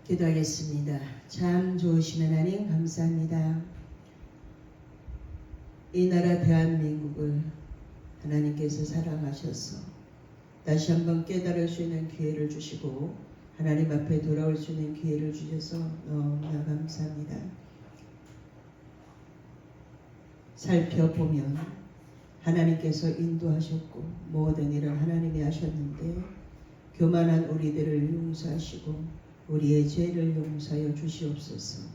기도하겠습니다. 참 좋으신 하나님 감사합니다. 이 나라 대한민국을 하나님께서 사랑하셔서 다시 한번 깨달을 수 있는 기회를 주시고 하나님 앞에 돌아올 수 있는 기회를 주셔서 너무나 감사합니다. 살펴보면 하나님께서 인도하셨고 모든 일을 하나님이 하셨는데 교만한 우리들을 용서하시고 우리의 죄를 용서하여 주시옵소서.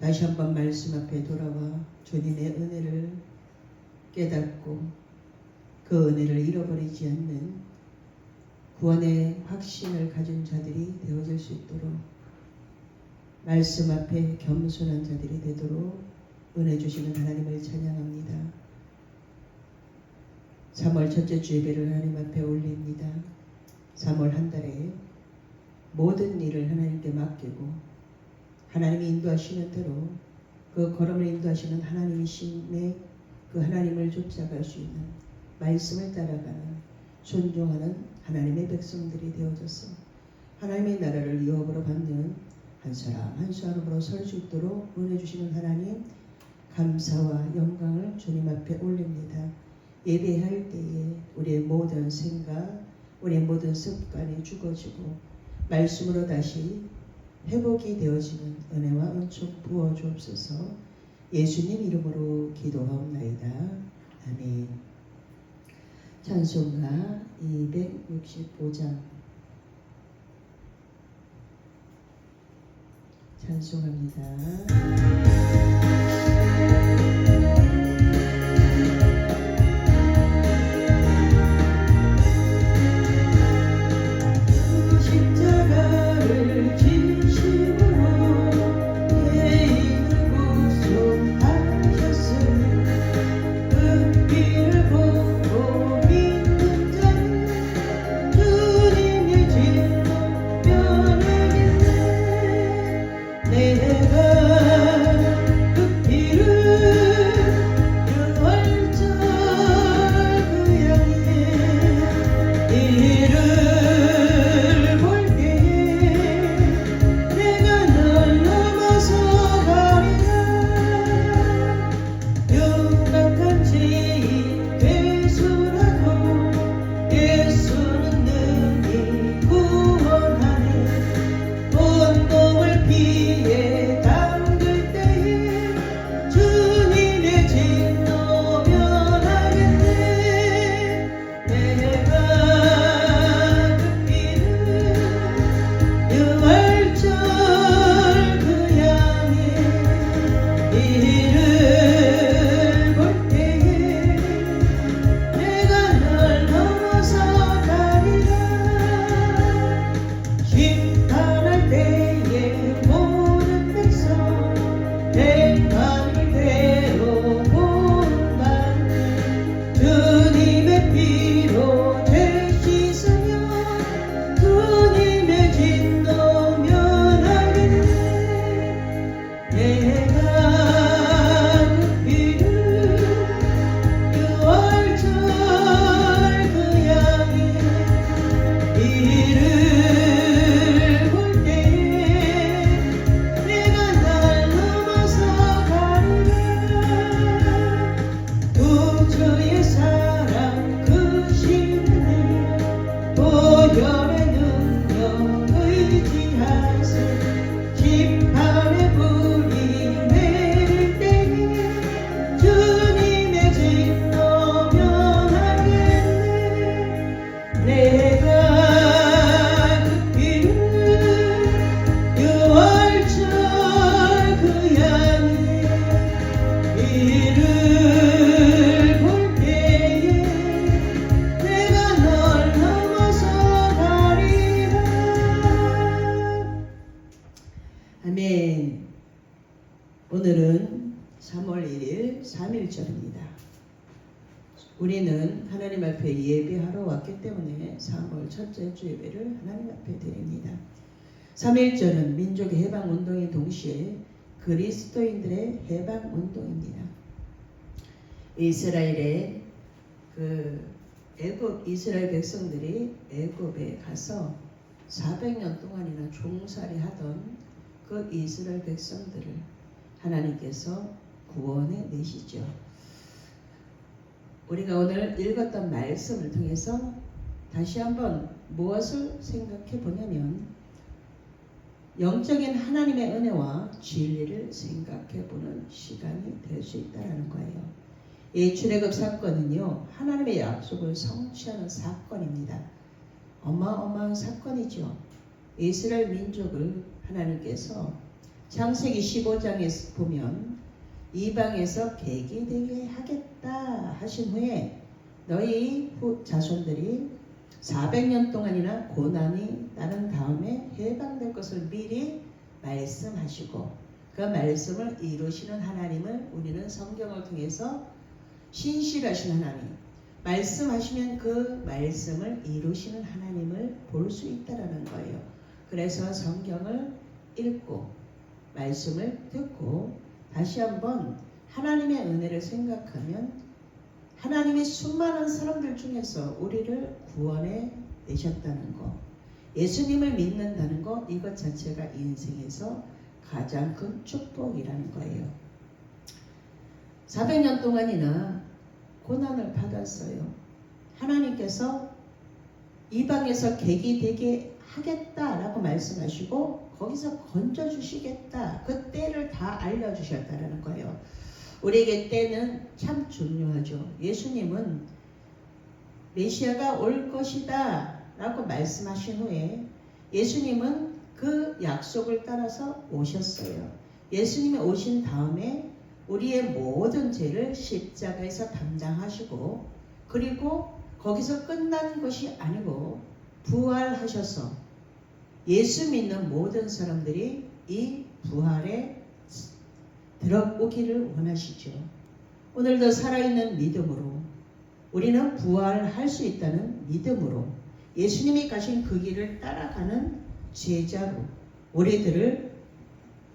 다시 한번 말씀 앞에 돌아와 주님의 은혜를 깨닫고 그 은혜를 잃어버리지 않는 구원의 확신을 가진 자들이 되어질 수 있도록 말씀 앞에 겸손한 자들이 되도록 은혜 주시는 하나님을 찬양합니다. 3월 첫째 주 예배를 하나님 앞에 올립니다. 3월 한 달에 모든 일을 하나님께 맡기고 하나님이 인도하시는 대로 그 걸음을 인도하시는 하나님이심에 그 하나님을 쫓아갈 수 있는 말씀을 따라가는 순종하는 하나님의 백성들이 되어져서 하나님의 나라를 유업으로 받는 한 사람 한 사람으로 설 수 있도록 은혜 주시는 하나님 감사와 영광을 주님 앞에 올립니다. 예배할 때에 우리의 모든 생각 우리의 모든 습관이 죽어지고 말씀으로 다시 회복이 되어지는 은혜와 은총 부어 주옵소서. 예수님 이름으로 기도하옵나이다. 아멘. 찬송가 265장 찬송합니다. 아멘. 오늘은 3월 1일 3일절입니다. 우리는 하나님 앞에 예배하러 왔기 때문에 3월 첫째 주 예배를 하나님 앞에 드립니다. 3.1절은 민족의 해방운동의 동시에 그리스도인들의 해방운동입니다. 이스라엘의 애굽 이스라엘 백성들이 애굽에 가서 400년 동안이나 종살이 하던 그 이스라엘 백성들을 하나님께서 구원해 내시죠. 우리가 오늘 읽었던 말씀을 통해서 다시 한번 무엇을 생각해 보냐면 영적인 하나님의 은혜와 진리를 생각해 보는 시간이 될 수 있다는 거예요. 이 출애굽 사건은요, 하나님의 약속을 성취하는 사건입니다. 어마어마한 사건이죠. 이스라엘 민족을 하나님께서 창세기 15장에 보면 이방에서 객이 되게 하겠다 하신 후에 너희 자손들이 400년 동안이나 고난이 따른 다음에 해방될 것을 미리 말씀하시고 그 말씀을 이루시는 하나님을 우리는 성경을 통해서 신실하신 하나님, 말씀하시면 그 말씀을 이루시는 하나님을 볼 수 있다라는 거예요. 그래서 성경을 읽고 말씀을 듣고 다시 한번 하나님의 은혜를 생각하면 하나님이 수많은 사람들 중에서 우리를 구원해 내셨다는 것, 예수님을 믿는다는 것, 이것 자체가 인생에서 가장 큰 축복이라는 거예요. 400년 동안이나 고난을 받았어요. 하나님께서 이방에서 객이 되게 하겠다라고 말씀하시고 거기서 건져주시겠다. 그 때를 다 알려주셨다는 거예요. 우리에게 때는 참 중요하죠. 예수님은 메시아가 올 것이다 라고 말씀하신 후에 예수님은 그 약속을 따라서 오셨어요. 예수님이 오신 다음에 우리의 모든 죄를 십자가에서 담당하시고 그리고 거기서 끝난 것이 아니고 부활하셔서 예수 믿는 모든 사람들이 이 부활에 들어오기를 원하시죠. 오늘도 살아있는 믿음으로 우리는 부활할 수 있다는 믿음으로 예수님이 가신 그 길을 따라가는 제자로 우리들을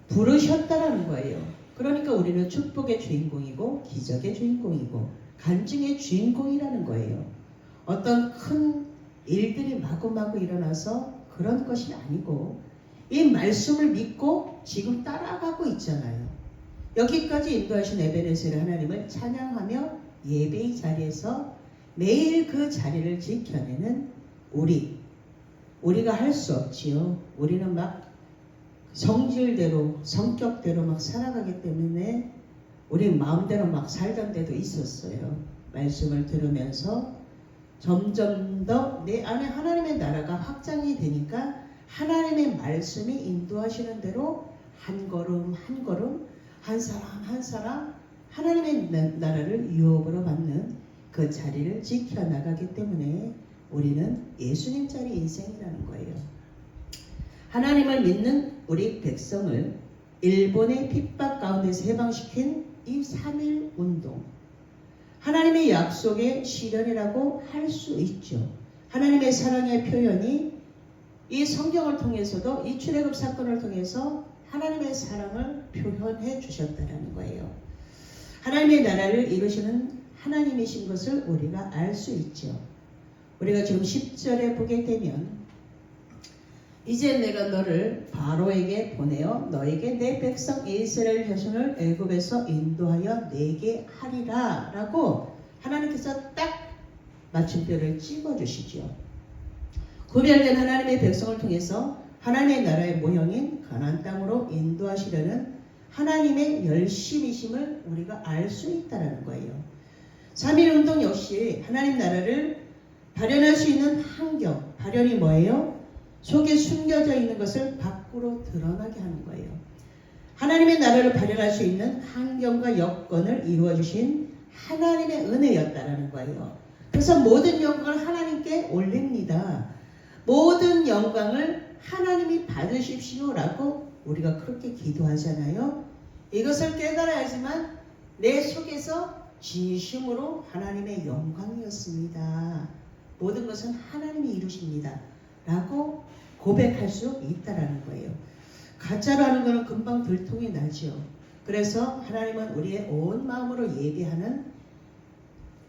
부르셨다라는 거예요. 그러니까 우리는 축복의 주인공이고 기적의 주인공이고 간증의 주인공이라는 거예요. 어떤 큰 일들이 마구마구 일어나서 그런 것이 아니고 이 말씀을 믿고 지금 따라가고 있잖아요. 여기까지 인도하신 에베네셀 하나님을 찬양하며 예배의 자리에서 매일 그 자리를 지켜내는 우리가 할 수 없지요. 우리는 막 성질대로 성격대로 막 살아가기 때문에 우리 마음대로 막 살던 때도 있었어요. 말씀을 들으면서 점점 더 내 안에 하나님의 나라가 확장이 되니까 하나님의 말씀이 인도하시는 대로 한 걸음 한 걸음 한 사람 한 사람 하나님의 나라를 유업으로 받는 그 자리를 지켜나가기 때문에 우리는 예수님 자리 인생이라는 거예요. 하나님을 믿는 우리 백성을 일본의 핍박 가운데서 해방시킨 이 3.1 운동, 하나님의 약속의 실현이라고 할 수 있죠. 하나님의 사랑의 표현이 이 성경을 통해서도 이 출애굽 사건을 통해서 하나님의 사랑을 표현해 주셨다는 거예요. 하나님의 나라를 이루시는 하나님이신 것을 우리가 알 수 있죠. 우리가 지금 10절에 보게 되면 이제 내가 너를 바로에게 보내어 너에게 내 백성 이스라엘 자손을 애굽에서 인도하여 내게 하리라 라고 하나님께서 딱 마침표를 찍어주시죠. 구별된 하나님의 백성을 통해서 하나님의 나라의 모형인 가나안 땅으로 인도하시려는 하나님의 열심이심을 우리가 알 수 있다는 거예요. 3.1 운동 역시 하나님 나라를 발현할 수 있는 환경, 발현이 뭐예요? 속에 숨겨져 있는 것을 밖으로 드러나게 하는 거예요. 하나님의 나라를 발현할 수 있는 환경과 여건을 이루어 주신 하나님의 은혜였다라는 거예요. 그래서 모든 영광을 하나님께 올립니다. 모든 영광을 하나님이 받으십시오라고 우리가 그렇게 기도하잖아요. 이것을 깨달아야지만 내 속에서 진심으로 하나님의 영광이었습니다. 모든 것은 하나님이 이루십니다. 라고 고백할 수 있다라는 거예요. 가짜로 하는 것은 금방 들통이 나죠. 그래서 하나님은 우리의 온 마음으로 예배하는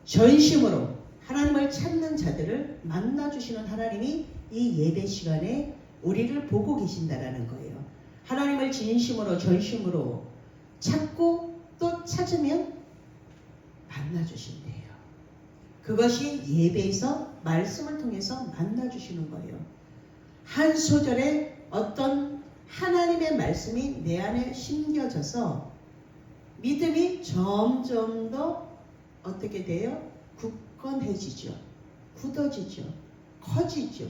전심으로 하나님을 찾는 자들을 만나주시는 하나님이 이 예배 시간에 우리를 보고 계신다라는 거예요. 하나님을 진심으로 전심으로 찾고 또 찾으면 만나주신대요. 그것이 예배에서 말씀을 통해서 만나주시는 거예요. 한 소절에 어떤 하나님의 말씀이 내 안에 심겨져서 믿음이 점점 더 어떻게 돼요? 굳건해지죠. 굳어지죠. 커지죠.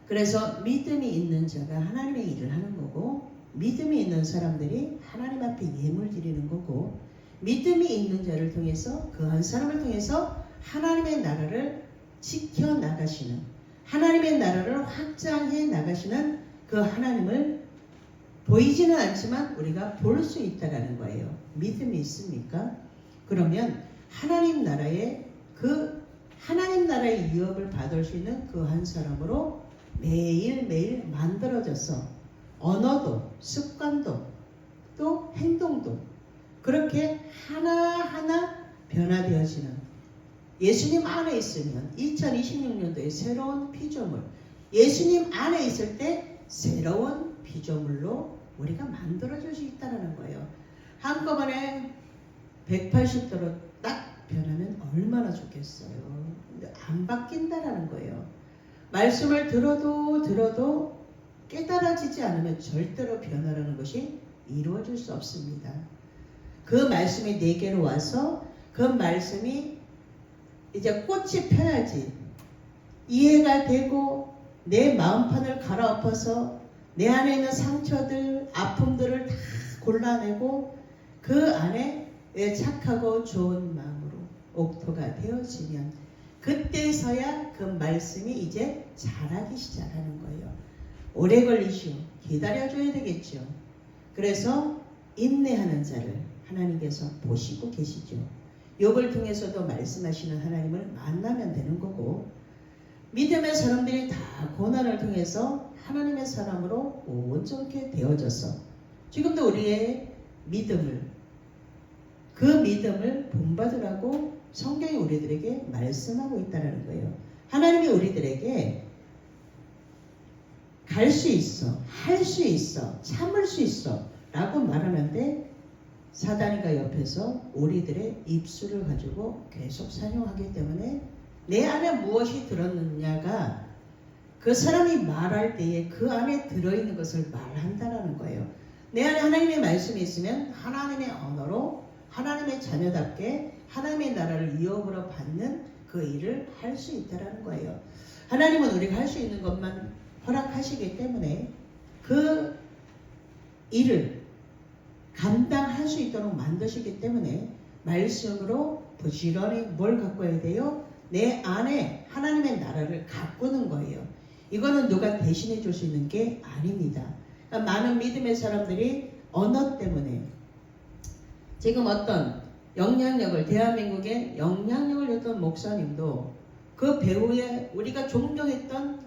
그래서 믿음이 있는 자가 하나님의 일을 하는 거고, 믿음이 있는 사람들이 하나님 앞에 예물 드리는 거고, 믿음이 있는 자를 통해서 그 한 사람을 통해서 하나님의 나라를 지켜나가시는, 하나님의 나라를 확장해 나가시는 그 하나님을 보이지는 않지만 우리가 볼 수 있다라는 거예요. 믿음이 있습니까? 그러면 하나님 나라의 유업을 받을 수 있는 그 한 사람으로 매일매일 만들어져서 언어도 습관도 또 행동도 그렇게 하나하나 변화되어지는, 예수님 안에 있으면 2026년도에 새로운 피조물, 예수님 안에 있을 때 새로운 피조물로 우리가 만들어질 수 있다는 거예요. 한꺼번에 180도로 딱 변하면 얼마나 좋겠어요. 근데 안 바뀐다라는 거예요. 말씀을 들어도 깨달아지지 않으면 절대로 변화라는 것이 이루어질 수 없습니다. 그 말씀이 내게로 와서 그 말씀이 이제 꽃이 펴야지 이해가 되고 내 마음판을 갈아엎어서 내 안에 있는 상처들, 아픔들을 다 골라내고 그 안에 착하고 좋은 마음으로 옥토가 되어지면 그때서야 그 말씀이 이제 자라기 시작하는 거예요. 오래 걸리시오. 기다려줘야 되겠죠. 그래서 인내하는 자를 하나님께서 보시고 계시죠. 욥을 통해서도 말씀하시는 하나님을 만나면 되는 거고, 믿음의 사람들이 다 고난을 통해서 하나님의 사람으로 온전케 되어져서 지금도 우리의 그 믿음을 본받으라고 성경이 우리들에게 말씀하고 있다는 거예요. 하나님이 우리들에게 갈 수 있어, 할 수 있어, 참을 수 있어 라고 말하는데 사단이가 옆에서 우리들의 입술을 가지고 계속 사용하기 때문에 내 안에 무엇이 들었느냐가 그 사람이 말할 때에 그 안에 들어있는 것을 말한다라는 거예요. 내 안에 하나님의 말씀이 있으면 하나님의 언어로 하나님의 자녀답게 하나님의 나라를 이어으로 받는 그 일을 할 수 있다라는 거예요. 하나님은 우리가 할 수 있는 것만 허락하시기 때문에 그 일을 감당할 수 있도록 만드시기 때문에 말씀으로 부지런히 뭘 가꿔야 돼요? 내 안에 하나님의 나라를 가꾸는 거예요. 이거는 누가 대신해 줄 수 있는 게 아닙니다. 그러니까 많은 믿음의 사람들이 언어 때문에 지금 어떤 영향력을, 대한민국의 영향력을 줬던 목사님도 그 배후에 우리가 존경했던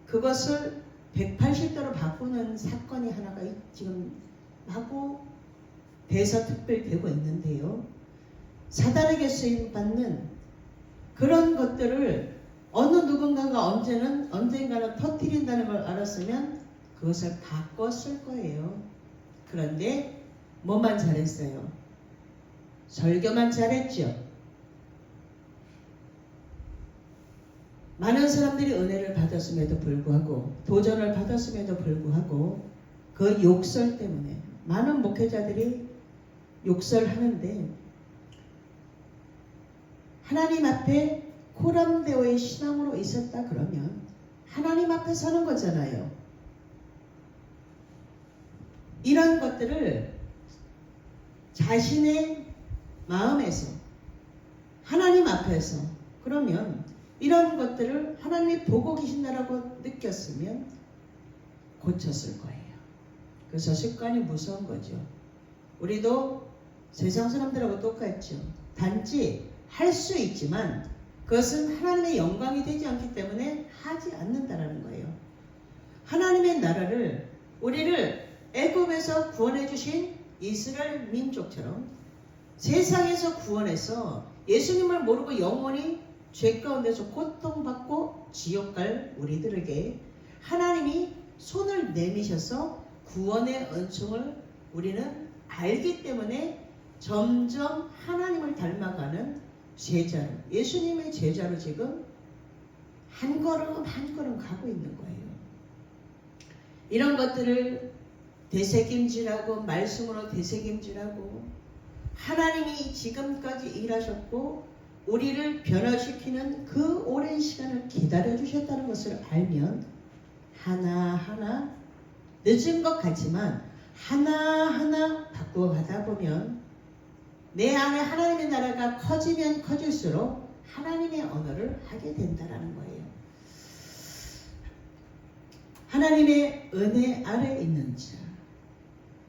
그것을 180도로 바꾸는 사건이 하나가 지금 하고 대서특별되고 있는데요. 사단에게 쓰임받는 그런 것들을 어느 누군가가 언젠가는 터뜨린다는 걸 알았으면 그것을 바꿨을 거예요. 그런데 뭐만 잘했어요? 설교만 잘했죠. 많은 사람들이 은혜를 받았음에도 불구하고, 도전을 받았음에도 불구하고 그 욕설 때문에 많은 목회자들이 욕설하는데, 하나님 앞에 코람데오의 신앙으로 있었다 그러면 하나님 앞에 서는 거잖아요. 이런 것들을 자신의 마음에서 하나님 앞에서, 그러면 이런 것들을 하나님이 보고 계신다라고 느꼈으면 고쳤을 거예요. 그래서 습관이 무서운 거죠. 우리도 세상 사람들하고 똑같죠. 단지 할 수 있지만 그것은 하나님의 영광이 되지 않기 때문에 하지 않는다라는 거예요. 하나님의 나라를, 우리를 애굽에서 구원해 주신 이스라엘 민족처럼 세상에서 구원해서 예수님을 모르고 영원히 죄 가운데서 고통받고 지옥 갈 우리들에게 하나님이 손을 내미셔서 구원의 은총을 우리는 알기 때문에 점점 하나님을 닮아가는 제자로, 예수님의 제자로 지금 한 걸음 한 걸음 가고 있는 거예요. 이런 것들을 되새김질하고 말씀으로 되새김질하고 하나님이 지금까지 일하셨고 우리를 변화시키는 그 오랜 시간을 기다려 주셨다는 것을 알면 하나하나 늦은 것 같지만 하나하나 바꿔가다 보면 내 안에 하나님의 나라가 커지면 커질수록 하나님의 언어를 하게 된다는 거예요. 하나님의 은혜 아래 있는 자.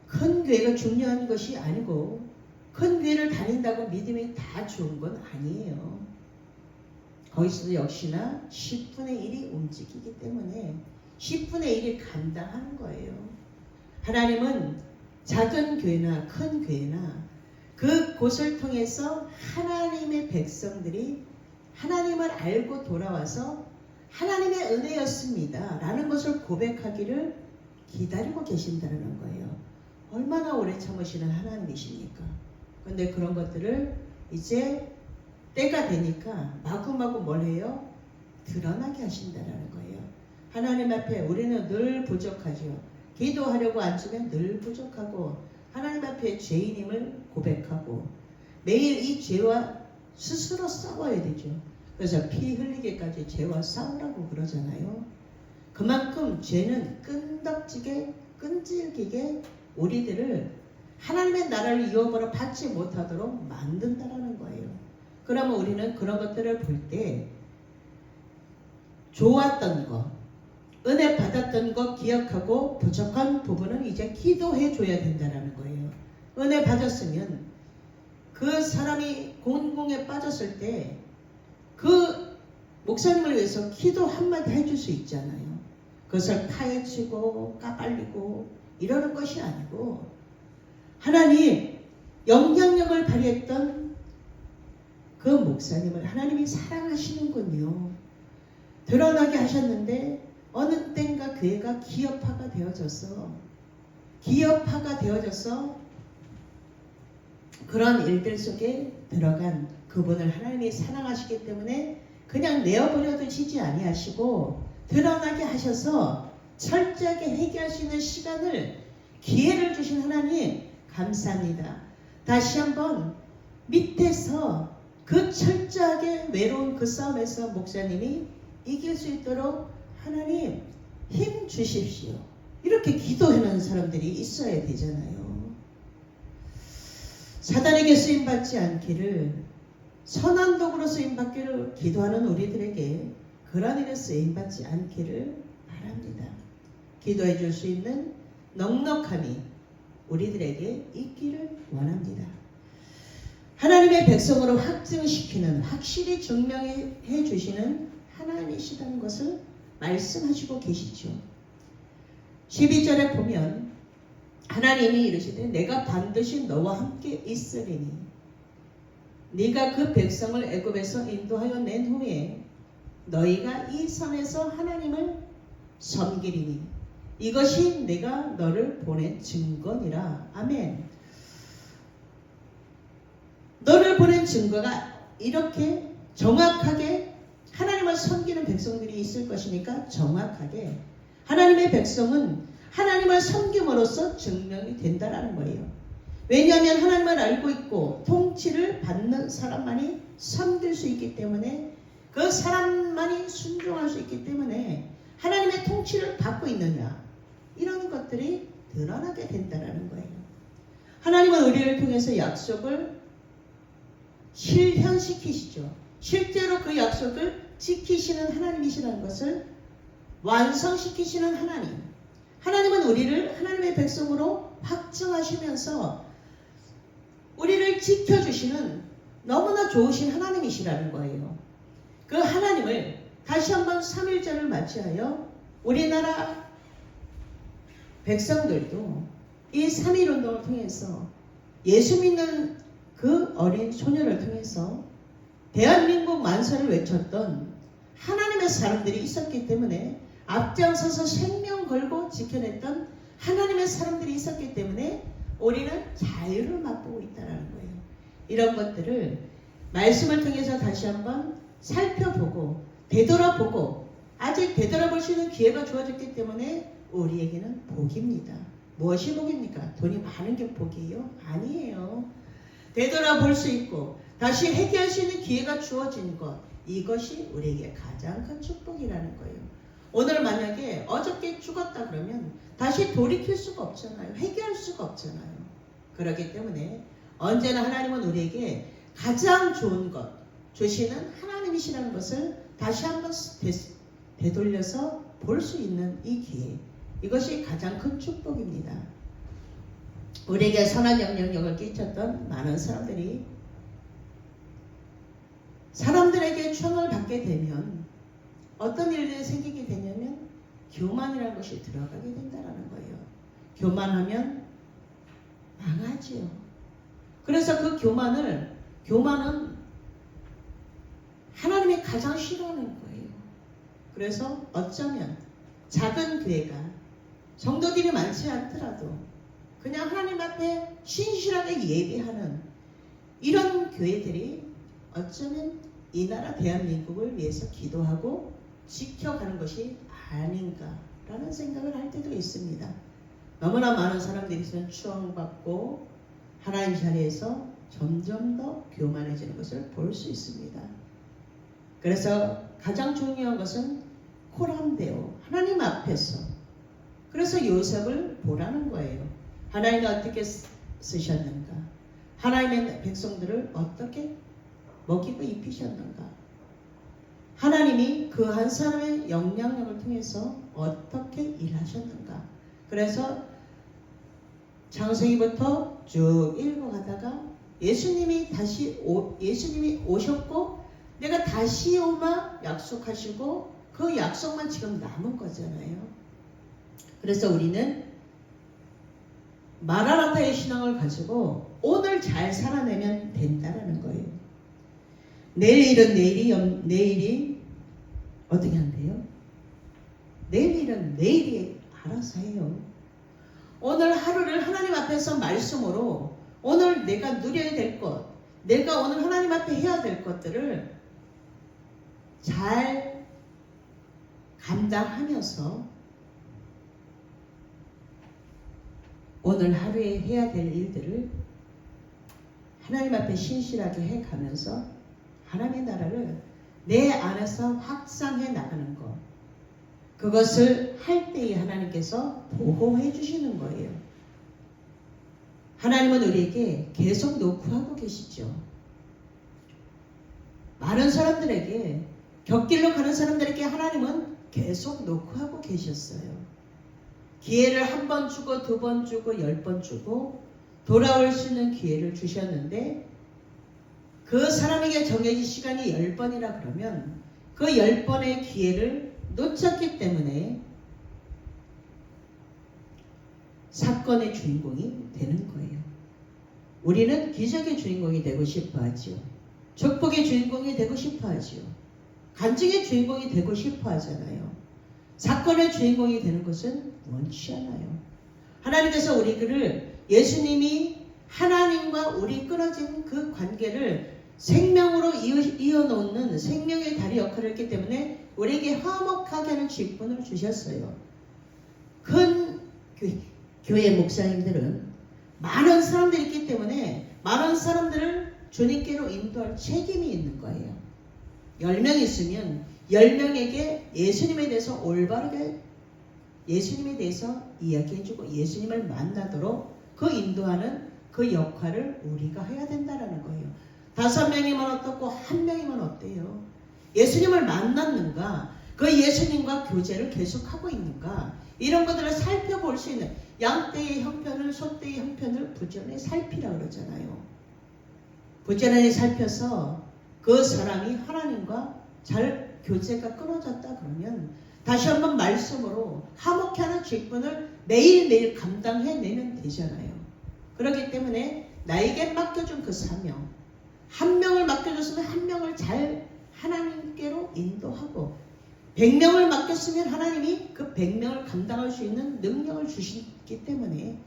큰 교회가 중요한 것이 아니고 큰 교회를 다닌다고 믿음이 다 좋은 건 아니에요. 거기서도 역시나 10분의 1이 움직이기 때문에 10분의 1이 감당하는 거예요. 하나님은 작은 교회나 큰 교회나 그 곳을 통해서 하나님의 백성들이 하나님을 알고 돌아와서 하나님의 은혜였습니다 라는 것을 고백하기를 기다리고 계신다는 거예요. 얼마나 오래 참으시는 하나님이십니까? 그런데 그런 것들을 이제 때가 되니까 마구마구 뭘 해요? 드러나게 하신다는 거예요. 하나님 앞에 우리는 늘 부족하죠. 기도하려고 앉으면 늘 부족하고 하나님 앞에 죄인임을 고백하고 매일 이 죄와 스스로 싸워야 되죠. 그래서 피 흘리게까지 죄와 싸우라고 그러잖아요. 그만큼 죄는 끈질기게 우리들을 하나님의 나라를 유업으로 받지 못하도록 만든다라는 거예요. 그러면 우리는 그런 것들을 볼 때 좋았던 것, 은혜 받았던 것 기억하고 부족한 부분은 이제 기도해 줘야 된다는 거예요. 은혜 받았으면 그 사람이 곤궁에 빠졌을 때 그 목사님을 위해서 기도 한마디 해줄 수 있잖아요. 그것을 파헤치고 까발리고 이러는 것이 아니고 하나님 영향력을 발휘했던 그 목사님을 하나님이 사랑하시는군요. 드러나게 하셨는데 어느 땐가 교회가 기업화가 되어져서 그런 일들 속에 들어간 그분을 하나님이 사랑하시기 때문에 그냥 내어버려도 지지 아니하시고 드러나게 하셔서 철저하게 해결할 수 있는 시간을 기회를 주신 하나님 감사합니다. 다시 한번 밑에서 그 철저하게 외로운 그 싸움에서 목사님이 이길 수 있도록 하나님 힘 주십시오. 이렇게 기도하는 사람들이 있어야 되잖아요. 사단에게 쓰임받지 않기를 선한 도구로 쓰임받기를 기도하는 우리들에게 그런 일에 쓰임받지 않기를 바랍니다. 기도해 줄 수 있는 넉넉함이 우리들에게 있기를 원합니다. 하나님의 백성으로 확증시키는 확실히 증명해 주시는 하나님이시다는 것을 말씀하시고 계시죠. 12절에 보면 하나님이 이르시되 내가 반드시 너와 함께 있으리니 네가 그 백성을 애굽에서 인도하여 낸 후에 너희가 이 산에서 하나님을 섬기리니 이것이 내가 너를 보낸 증거니라. 아멘. 너를 보낸 증거가 이렇게 정확하게 하나님을 섬기는 백성들이 있을 것이니까 정확하게 하나님의 백성은 하나님을 섬김으로써 증명이 된다는 거예요. 왜냐하면 하나님을 알고 있고 통치를 받는 사람만이 섬길 수 있기 때문에 그 사람만이 순종할 수 있기 때문에 하나님의 통치를 받고 있느냐 이런 것들이 드러나게 된다는 거예요. 하나님은 우리를 통해서 약속을 실현시키시죠. 실제로 그 약속을 지키시는 하나님이시라는 것을 완성시키시는 하나님. 하나님은 우리를 하나님의 백성으로 확증하시면서 우리를 지켜주시는 너무나 좋으신 하나님이시라는 거예요. 그 하나님을 다시 한번 3.1절을 맞이하여 우리나라 백성들도 이 3.1운동을 통해서 예수 믿는 그 어린 소녀를 통해서 대한민국 만세를 외쳤던 하나님의 사람들이 있었기 때문에, 앞장서서 생명 걸고 지켜냈던 하나님의 사람들이 있었기 때문에 우리는 자유를 맛보고 있다는 거예요. 이런 것들을 말씀을 통해서 다시 한번 살펴보고 되돌아보고, 아직 되돌아볼 수 있는 기회가 주어졌기 때문에 우리에게는 복입니다. 무엇이 복입니까? 돈이 많은 게 복이에요? 아니에요. 되돌아볼 수 있고 다시 회개할 수 있는 기회가 주어진 것, 이것이 우리에게 가장 큰 축복이라는 거예요. 오늘 만약에 어저께 죽었다 그러면 다시 돌이킬 수가 없잖아요. 회개할 수가 없잖아요. 그렇기 때문에 언제나 하나님은 우리에게 가장 좋은 것 주시는 하나님이시라는 것을 다시 한번 되돌려서 볼 수 있는 이 기회, 이것이 가장 큰 축복입니다. 우리에게 선한 영향력을 끼쳤던 많은 사람들에게 추앙을 받게 되면 어떤 일들이 생기게 되냐면 교만이라는 것이 들어가게 된다는 거예요. 교만하면 망하지요. 그래서 그 교만은 하나님이 가장 싫어하는 거예요. 그래서 어쩌면 작은 교회가 성도들이 많지 않더라도 그냥 하나님 앞에 신실하게 예배하는 이런 교회들이 어쩌면 이 나라 대한민국을 위해서 기도하고 지켜가는 것이 아닌가라는 생각을 할 때도 있습니다. 너무나 많은 사람들이 추앙받고 하나님 자리에서 점점 더 교만해지는 것을 볼 수 있습니다. 그래서 가장 중요한 것은 코람데오, 하나님 앞에서. 그래서 요셉을 보라는 거예요. 하나님이 어떻게 쓰셨는가, 하나님의 백성들을 어떻게 먹이고 입히셨는가, 하나님이 그 한 사람의 영향력을 통해서 어떻게 일하셨는가. 그래서 창세기부터 쭉 읽어가다가 예수님이 오셨고 내가 다시 오마 약속하시고 그 약속만 지금 남은 거잖아요. 그래서 우리는 마라나타의 신앙을 가지고 오늘 잘 살아내면 된다라는 거예요. 내일 일은 내일이 어떻게 한대요? 내일 일은 내일이 알아서 해요. 오늘 하루를 하나님 앞에서 말씀으로 오늘 내가 누려야 될 것, 내가 오늘 하나님 앞에 해야 될 것들을 잘 감당하면서 오늘 하루에 해야 될 일들을 하나님 앞에 신실하게 해가면서 하나님의 나라를 내 안에서 확산해 나가는 것, 그것을 할 때에 하나님께서 보호해 주시는 거예요. 하나님은 우리에게 계속 노크하고 계시죠. 많은 사람들에게, 곁길로 가는 사람들에게 하나님은 계속 노크하고 계셨어요. 기회를 한 번 주고 2번 주고 10번 주고 돌아올 수 있는 기회를 주셨는데, 그 사람에게 정해진 시간이 10번이라 그러면 그 10번의 기회를 놓쳤기 때문에 사건의 주인공이 되는 거예요. 우리는 기적의 주인공이 되고 싶어 하지요. 축복의 주인공이 되고 싶어 하지요. 간증의 주인공이 되고 싶어 하잖아요. 사건의 주인공이 되는 것은 원치 않아요. 하나님께서 우리를, 예수님이 하나님과 우리 끊어진 그 관계를 생명으로 이어놓는 생명의 다리 역할을 했기 때문에 우리에게 화목하게 하는 직분을 주셨어요. 큰 교회 목사님들은 많은 사람들이 있기 때문에 많은 사람들을 주님께로 인도할 책임이 있는 거예요. 10명 있으면 10명에게 예수님에 대해서 올바르게 예수님에 대해서 이야기해주고 예수님을 만나도록 그 인도하는 그 역할을 우리가 해야 된다는 거예요. 5명이면 어떻고 1명이면 어때요? 예수님을 만났는가? 그 예수님과 교제를 계속하고 있는가? 이런 것들을 살펴볼 수 있는, 양떼의 형편을 소떼의 형편을 부지런히 살피라 그러잖아요. 부지런히 살펴서 그 사람이 하나님과 잘 교제가 끊어졌다 그러면 다시 한번 말씀으로 화목케 하는 직분을 매일매일 감당해내면 되잖아요. 그렇기 때문에 나에게 맡겨준 그 사명, 한 명을 맡겨줬으면 한 명을 잘 하나님께로 인도하고 100명을 맡겼으면 하나님이 그 100명을 감당할 수 있는 능력을 주시기 때문에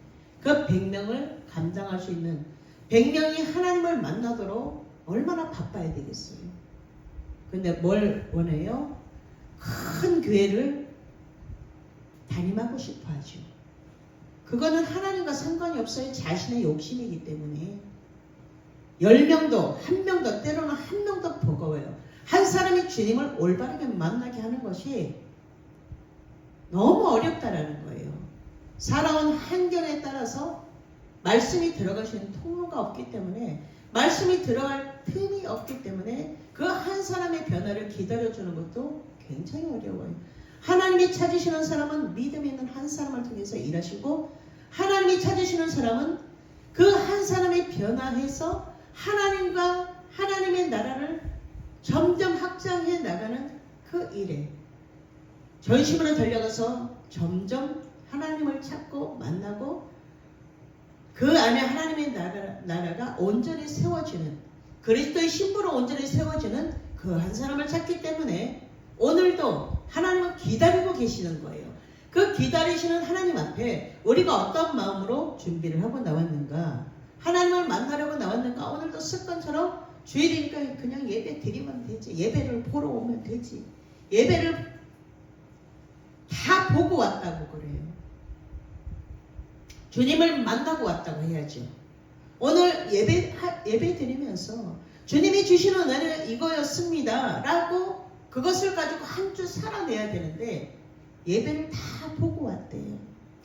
그 100명을 감당할 수 있는 100명이 하나님을 만나도록 얼마나 바빠야 되겠어요. 근데 뭘 원해요? 큰 교회를 담임하고 싶어 하죠. 그거는 하나님과 상관이 없어요. 자신의 욕심이기 때문에 10명도 1명도 때로는 1명도 버거워요. 한 사람이 주님을 올바르게 만나게 하는 것이 너무 어렵다라는 거예요. 살아온 환경에 따라서 말씀이 들어갈 수 있는 통로가 없기 때문에 말씀이 들어갈 틈이 없기 때문에 그 한 사람의 변화를 기다려주는 것도 굉장히 어려워요. 하나님이 찾으시는 사람은 믿음 있는 한 사람을 통해서 일하시고 하나님이 찾으시는 사람은 그 한 사람의 변화해서 하나님과 하나님의 나라를 점점 확장해 나가는 그 일에 전심으로 달려가서 점점 하나님을 찾고 만나고 그 안에 하나님의 나라가 온전히 세워지는 그리스도의 신부로 온전히 세워지는 그 한 사람을 찾기 때문에 오늘도 하나님은 기다리고 계시는 거예요. 그 기다리시는 하나님 앞에 우리가 어떤 마음으로 준비를 하고 나왔는가, 하나님을 만나려고 나왔는가. 오늘도 습관처럼 주일이니까 그냥 예배 드리면 되지, 예배를 보러 오면 되지, 예배를 다 보고 왔다고 그래요. 주님을 만나고 왔다고 해야죠. 오늘 예배 드리면서 주님이 주시는 은혜는 이거였습니다 라고 그것을 가지고 한 주 살아내야 되는데 예배를 다 보고 왔대요.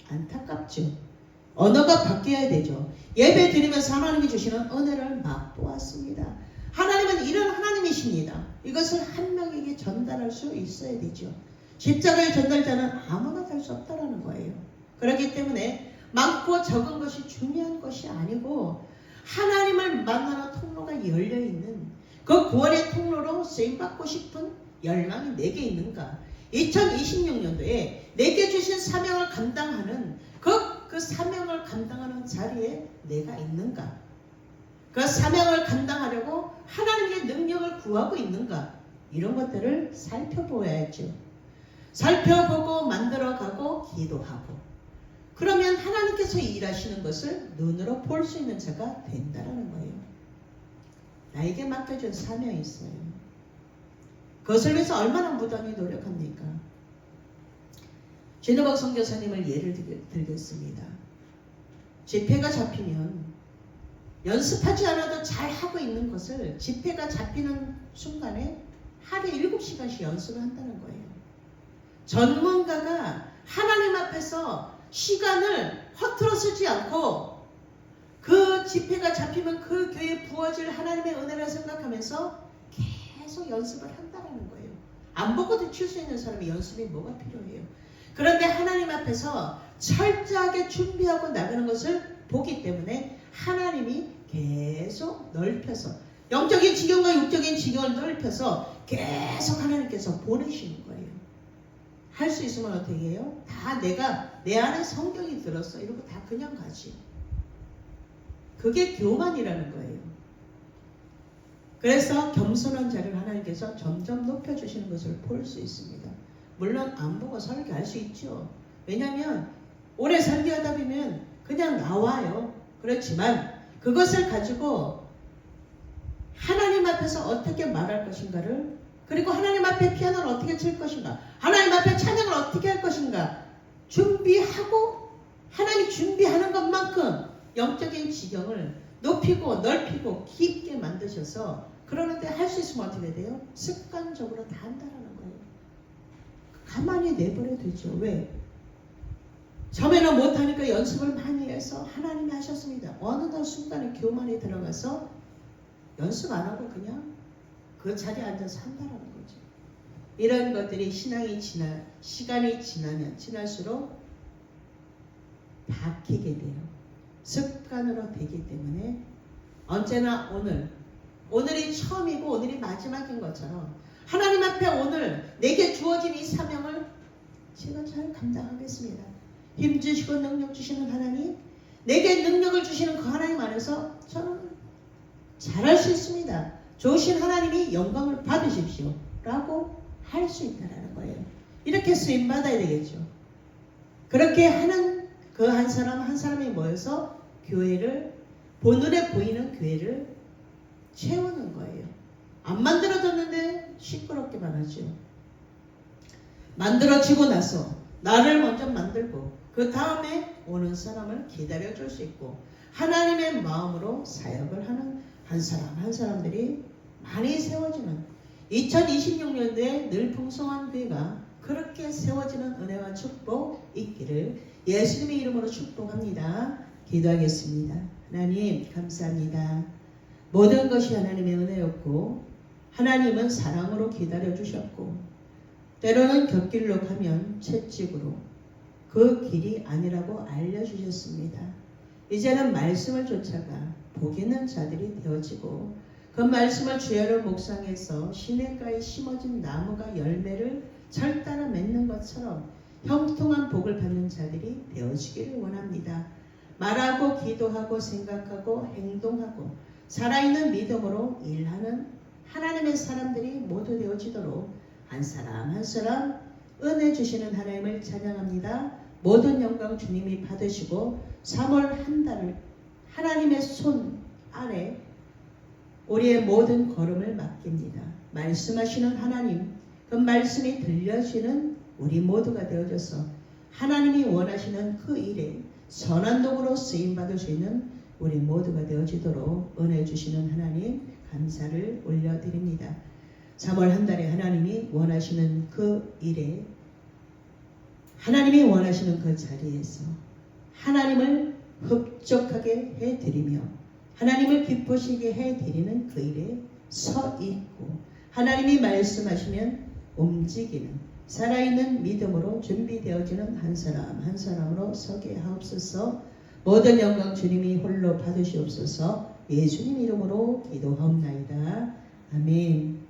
안타깝죠. 언어가 바뀌어야 되죠. 예배 드리면서 하나님이 주시는 은혜를 맛보았습니다. 하나님은 이런 하나님이십니다. 이것을 한 명에게 전달할 수 있어야 되죠. 십자가의 전달자는 아무나 될 수 없다라는 거예요. 그렇기 때문에 많고 적은 것이 중요한 것이 아니고 하나님을 만나는 통로가 열려있는 그 구원의 통로로 쓰임받고 싶은 열망이 내게 있는가. 2026년도에 내게 주신 사명을 감당하는 그 사명을 감당하는 자리에 내가 있는가. 그 사명을 감당하려고 하나님의 능력을 구하고 있는가. 이런 것들을 살펴보아야죠. 살펴보고 만들어가고 기도하고 그러면 하나님께서 일하시는 것을 눈으로 볼 수 있는 자가 된다는 거예요. 나에게 맡겨준 사명이 있어요. 그것을 위해서 얼마나 무던히 노력합니까? 진호박 선교사님을 예를 들겠습니다. 집회가 잡히면 연습하지 않아도 잘 하고 있는 것을 집회가 잡히는 순간에 하루에 7시간씩 연습을 한다는 거예요. 전문가가 하나님 앞에서 시간을 허투루 쓰지 않고 그 집회가 잡히면 그 교회에 부어질 하나님의 은혜를 생각하면서 계속 연습을 한다는 거예요. 안 보고도 칠 수 있는 사람이 연습이 뭐가 필요해요. 그런데 하나님 앞에서 철저하게 준비하고 나가는 것을 보기 때문에 하나님이 계속 넓혀서 영적인 지경과 육적인 지경을 넓혀서 계속 하나님께서 보내시는 거예요. 할 수 있으면 어떻게 해요? 다 내 안에 성경이 들었어 이러고 다 그냥 가지. 그게 교만이라는 거예요. 그래서 겸손한 자를 하나님께서 점점 높여주시는 것을 볼 수 있습니다. 물론 안 보고 설교할 수 있죠. 왜냐하면 오래 설교하다 보면 그냥 나와요. 그렇지만 그것을 가지고 하나님 앞에서 어떻게 말할 것인가를, 그리고 하나님 앞에 피아노를 어떻게 칠 것인가, 하나님 앞에 찬양을 어떻게 할 것인가 준비하고 하나님 준비하는 것만큼 영적인 지경을 높이고 넓히고 깊게 만드셔서 그러는데 할 수 있으면 어떻게 돼요? 습관적으로 다 한다는 거예요. 가만히 내버려 두죠. 왜? 처음에는 못하니까 연습을 많이 해서 하나님이 하셨습니다. 어느 날 순간에 교만에 들어가서 연습 안 하고 그냥 그 자리에 앉아서 한다는 거죠. 이런 것들이 시간이 지나면 지날수록 바뀌게 돼요. 습관으로 되기 때문에 언제나 오늘이 처음이고 오늘이 마지막인 것처럼 하나님 앞에 오늘 내게 주어진 이 사명을 제가 잘 감당하겠습니다. 힘주시고 능력 주시는 하나님, 내게 능력을 주시는 그 하나님 안에서 저는 잘할 수 있습니다. 좋으신 하나님이 영광을 받으십시오. 라고 할 수 있다는 거예요. 이렇게 쓰임 받아야 되겠죠. 그렇게 하는 그 한 사람 한 사람이 모여서 교회를, 본눈에 보이는 교회를 채우는 거예요. 안 만들어졌는데 시끄럽게만 하죠. 만들어지고 나서 나를 먼저 만들고 그 다음에 오는 사람을 기다려줄 수 있고 하나님의 마음으로 사역을 하는 한 사람 한 사람들이 많이 세워지는 2026년도에 늘 풍성한 교회가 그렇게 세워지는 은혜와 축복 있기를 예수님의 이름으로 축복합니다. 기도하겠습니다. 하나님 감사합니다. 모든 것이 하나님의 은혜였고 하나님은 사랑으로 기다려주셨고 때로는 곁길로 가면 채찍으로 그 길이 아니라고 알려주셨습니다. 이제는 말씀을 쫓아가 복 있는 자들이 되어지고 그 말씀을 주야로 묵상해서 시냇가에 심어진 나무가 열매를 철따라 맺는 것처럼 형통한 복을 받는 자들이 되어지기를 원합니다. 말하고 기도하고 생각하고 행동하고 살아있는 믿음으로 일하는 하나님의 사람들이 모두 되어지도록 한 사람 한 사람 은혜 주시는 하나님을 찬양합니다. 모든 영광 주님이 받으시고 3월 한 달을 하나님의 손 아래 우리의 모든 걸음을 맡깁니다. 말씀하시는 하나님, 그 말씀이 들려지는 우리 모두가 되어져서 하나님이 원하시는 그 일에 선한 도구로 쓰임받을 수 있는 우리 모두가 되어지도록 은혜 주시는 하나님 감사를 올려드립니다. 3월 한 달에 하나님이 원하시는 그 일에 하나님이 원하시는 그 자리에서 하나님을 흡족하게 해드리며 하나님을 기쁘시게 해드리는 그 일에 서 있고 하나님이 말씀하시면 움직이는 살아있는 믿음으로 준비되어지는 한 사람 한 사람으로 서게 하옵소서. 모든 영광 주님이 홀로 받으시옵소서. 예수님 이름으로 기도하옵나이다. 아멘.